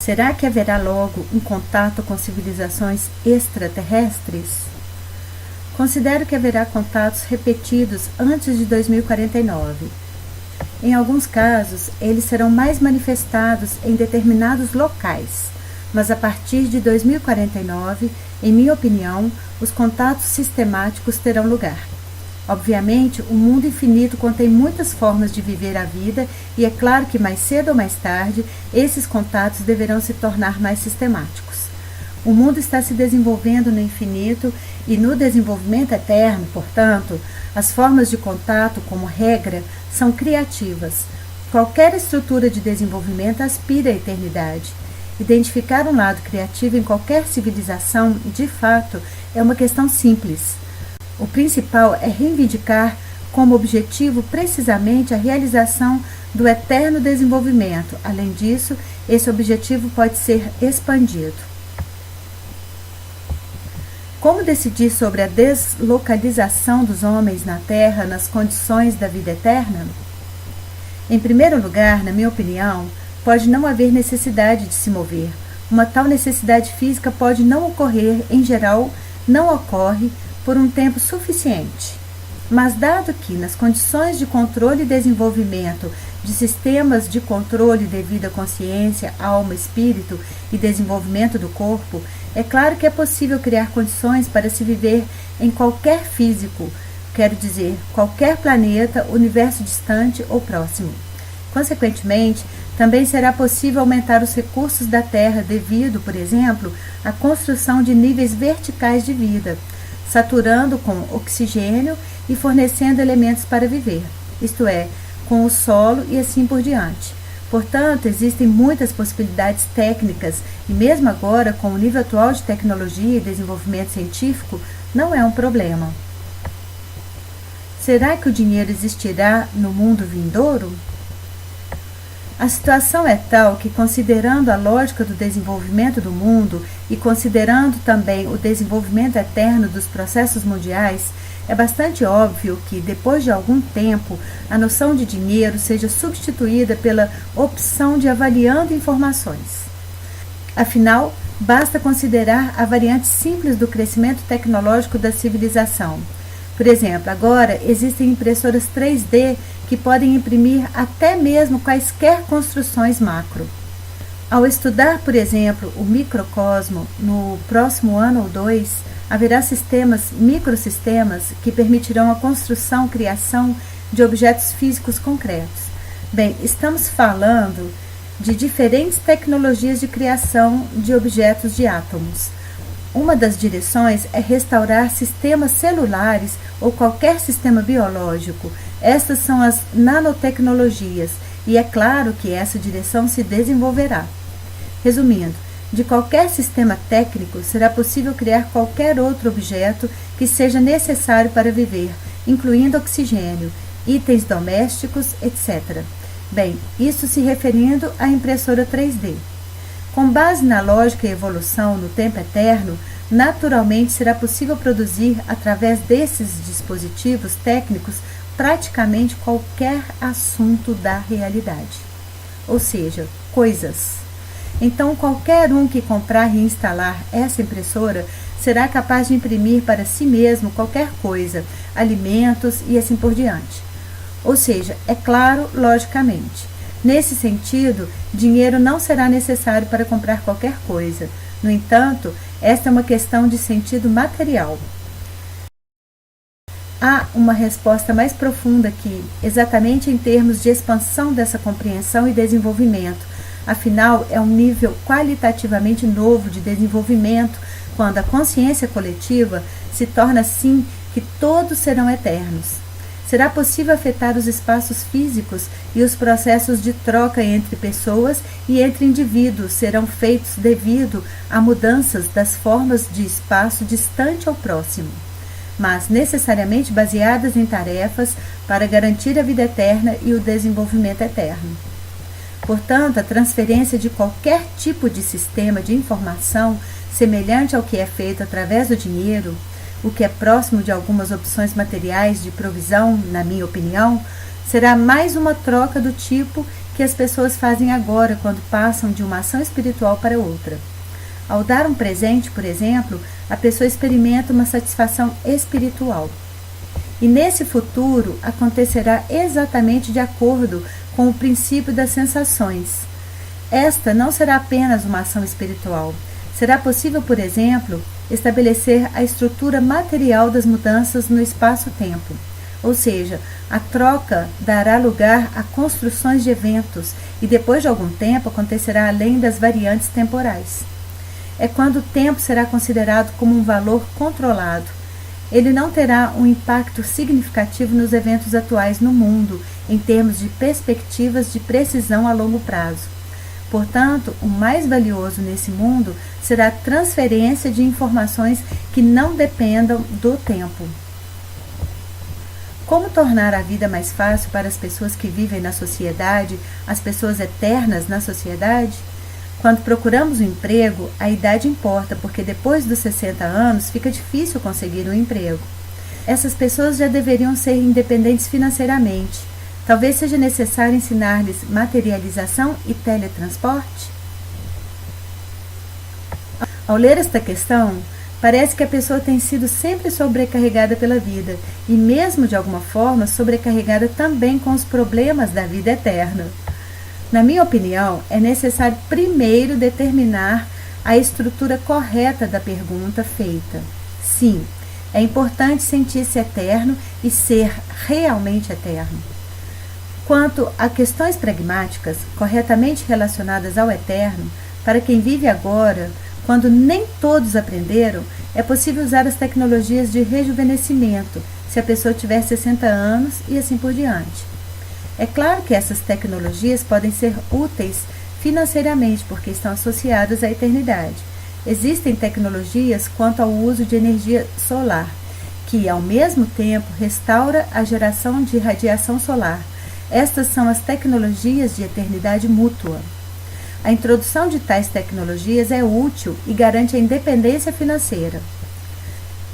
Será que haverá logo um contato com civilizações extraterrestres? Considero que haverá contatos repetidos antes de 2049. Em alguns casos, eles serão mais manifestados em determinados locais, mas a partir de 2049, em minha opinião, os contatos sistemáticos terão lugar. Obviamente, o mundo infinito contém muitas formas de viver a vida e é claro que mais cedo ou mais tarde, esses contatos deverão se tornar mais sistemáticos. O mundo está se desenvolvendo no infinito e no desenvolvimento eterno, portanto, as formas de contato, como regra, são criativas. Qualquer estrutura de desenvolvimento aspira à eternidade. Identificar um lado criativo em qualquer civilização, de fato, é uma questão simples. O principal é reivindicar como objetivo precisamente a realização do eterno desenvolvimento. Além disso, esse objetivo pode ser expandido. Como decidir sobre a deslocalização dos homens na Terra nas condições da vida eterna? Em primeiro lugar, na minha opinião, pode não haver necessidade de se mover. Uma tal necessidade física pode não ocorrer, em geral, não ocorre por um tempo suficiente. Mas dado que, nas condições de controle e desenvolvimento de sistemas de controle devido à consciência, alma, espírito e desenvolvimento do corpo, é claro que é possível criar condições para se viver em qualquer físico, quero dizer, qualquer planeta, universo distante ou próximo. Consequentemente, também será possível aumentar os recursos da Terra devido, por exemplo, à construção de níveis verticais de vida, saturando com oxigênio e fornecendo elementos para viver, isto é, com o solo e assim por diante. Portanto, existem muitas possibilidades técnicas e mesmo agora, com o nível atual de tecnologia e desenvolvimento científico, não é um problema. Será que o dinheiro existirá no mundo vindouro? A situação é tal que, considerando a lógica do desenvolvimento do mundo e considerando também o desenvolvimento eterno dos processos mundiais, é bastante óbvio que, depois de algum tempo, a noção de dinheiro seja substituída pela opção de avaliando informações. Afinal, basta considerar a variante simples do crescimento tecnológico da civilização. Por exemplo, agora existem impressoras 3D que podem imprimir até mesmo quaisquer construções macro. Ao estudar, por exemplo, o microcosmo, no próximo ano ou 2, haverá microsistemas, que permitirão a construção, criação de objetos físicos concretos. Bem, estamos falando de diferentes tecnologias de criação de objetos de átomos. Uma das direções é restaurar sistemas celulares ou qualquer sistema biológico. Estas são as nanotecnologias e é claro que essa direção se desenvolverá. Resumindo, de qualquer sistema técnico será possível criar qualquer outro objeto que seja necessário para viver, incluindo oxigênio, itens domésticos, etc. Bem, isso se referindo à impressora 3D. Com base na lógica e evolução no tempo eterno, naturalmente será possível produzir, através desses dispositivos técnicos, praticamente qualquer assunto da realidade, ou seja, coisas. Então, qualquer um que comprar e instalar essa impressora será capaz de imprimir para si mesmo qualquer coisa, alimentos e assim por diante. Ou seja, é claro, logicamente. Nesse sentido, dinheiro não será necessário para comprar qualquer coisa. No entanto, esta é uma questão de sentido material. Há uma resposta mais profunda aqui, exatamente em termos de expansão dessa compreensão e desenvolvimento. Afinal, é um nível qualitativamente novo de desenvolvimento, quando a consciência coletiva se torna assim que todos serão eternos. Será possível afetar os espaços físicos e os processos de troca entre pessoas e entre indivíduos serão feitos devido a mudanças das formas de espaço distante ou próximo, mas necessariamente baseadas em tarefas para garantir a vida eterna e o desenvolvimento eterno. Portanto, a transferência de qualquer tipo de sistema de informação semelhante ao que é feito através do dinheiro, o que é próximo de algumas opções materiais de provisão, na minha opinião, será mais uma troca do tipo que as pessoas fazem agora quando passam de uma ação espiritual para outra. Ao dar um presente, por exemplo, a pessoa experimenta uma satisfação espiritual. E nesse futuro acontecerá exatamente de acordo com o princípio das sensações. Esta não será apenas uma ação espiritual. Será possível, por exemplo, estabelecer a estrutura material das mudanças no espaço-tempo. Ou seja, a troca dará lugar a construções de eventos e depois de algum tempo acontecerá além das variantes temporais. É quando o tempo será considerado como um valor controlado. Ele não terá um impacto significativo nos eventos atuais no mundo, em termos de perspectivas de precisão a longo prazo. Portanto, o mais valioso nesse mundo será a transferência de informações que não dependam do tempo. Como tornar a vida mais fácil para as pessoas que vivem na sociedade, as pessoas eternas na sociedade? Quando procuramos um emprego, a idade importa, porque depois dos 60 anos fica difícil conseguir um emprego. Essas pessoas já deveriam ser independentes financeiramente. Talvez seja necessário ensinar-lhes materialização e teletransporte? Ao ler esta questão, parece que a pessoa tem sido sempre sobrecarregada pela vida e mesmo de alguma forma sobrecarregada também com os problemas da vida eterna. Na minha opinião, é necessário primeiro determinar a estrutura correta da pergunta feita. Sim, é importante sentir-se eterno e ser realmente eterno. Quanto a questões pragmáticas, corretamente relacionadas ao eterno, para quem vive agora, quando nem todos aprenderam, é possível usar as tecnologias de rejuvenescimento, se a pessoa tiver 60 anos e assim por diante. É claro que essas tecnologias podem ser úteis financeiramente, porque estão associadas à eternidade. Existem tecnologias quanto ao uso de energia solar, que, ao mesmo tempo, restaura a geração de radiação solar. Estas são as tecnologias de eternidade mútua. A introdução de tais tecnologias é útil e garante a independência financeira.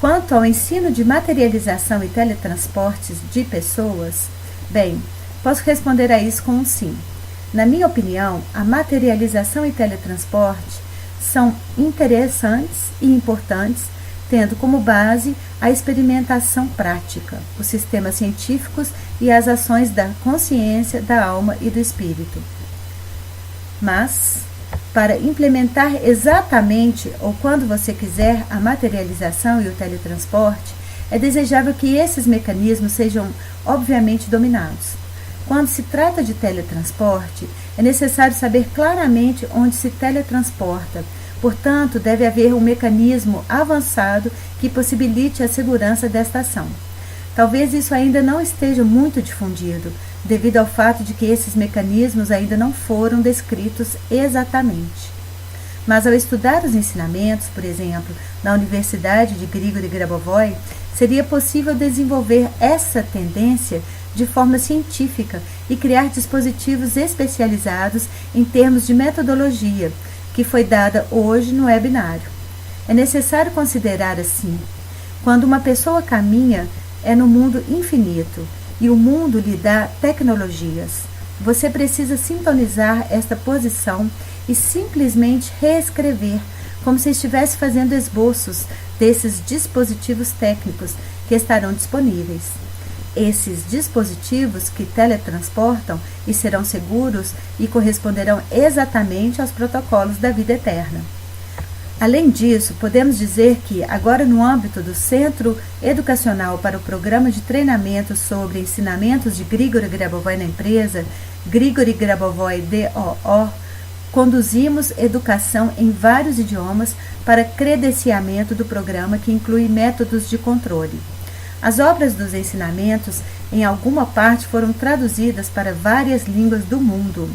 Quanto ao ensino de materialização e teletransportes de pessoas, bem, posso responder a isso com um sim. Na minha opinião, a materialização e teletransporte são interessantes e importantes, tendo como base a experimentação prática, os sistemas científicos e as ações da consciência, da alma e do espírito. Mas, para implementar exatamente ou quando você quiser a materialização e o teletransporte, é desejável que esses mecanismos sejam obviamente dominados. Quando se trata de teletransporte, é necessário saber claramente onde se teletransporta. Portanto, deve haver um mecanismo avançado que possibilite a segurança desta ação. Talvez isso ainda não esteja muito difundido, devido ao fato de que esses mecanismos ainda não foram descritos exatamente. Mas ao estudar os ensinamentos, por exemplo, na Universidade de Grigori Grabovoi, seria possível desenvolver essa tendência de forma científica e criar dispositivos especializados em termos de metodologia, que foi dada hoje no webinário. É necessário considerar assim: quando uma pessoa caminha, é no mundo infinito, e o mundo lhe dá tecnologias. Você precisa sintonizar esta posição e simplesmente reescrever, como se estivesse fazendo esboços desses dispositivos técnicos que estarão disponíveis. Esses dispositivos que teletransportam e serão seguros e corresponderão exatamente aos protocolos da vida eterna. Além disso, podemos dizer que, agora no âmbito do Centro Educacional para o Programa de Treinamento sobre Ensinamentos de Grigori Grabovoi na Empresa, Grigori Grabovoi DOO, conduzimos educação em vários idiomas para credenciamento do programa, que inclui métodos de controle. As obras dos ensinamentos, em alguma parte, foram traduzidas para várias línguas do mundo.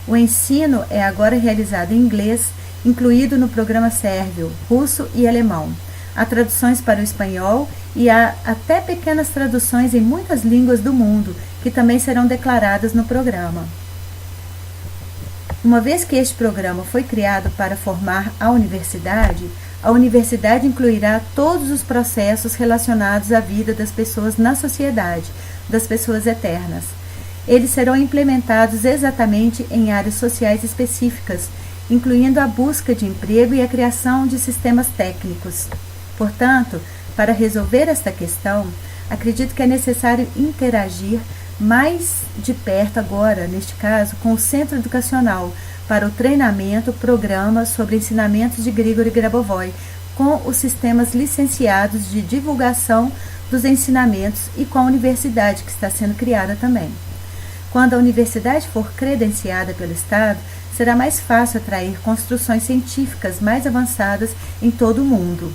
O ensino é agora realizado em inglês, incluído no programa sérvio, russo e alemão. Há traduções para o espanhol e há até pequenas traduções em muitas línguas do mundo, que também serão declaradas no programa. Uma vez que este programa foi criado para formar a universidade incluirá todos os processos relacionados à vida das pessoas na sociedade, das pessoas eternas. eles serão implementados exatamente em áreas sociais específicas, incluindo a busca de emprego e a criação de sistemas técnicos. Portanto, para resolver esta questão, acredito que é necessário interagir mais de perto agora, neste caso, com o Centro Educacional para o treinamento, programa sobre ensinamentos de Grigori Grabovoi, com os sistemas licenciados de divulgação dos ensinamentos e com a universidade que está sendo criada também. Quando a universidade for credenciada pelo Estado, será mais fácil atrair construções científicas mais avançadas em todo o mundo.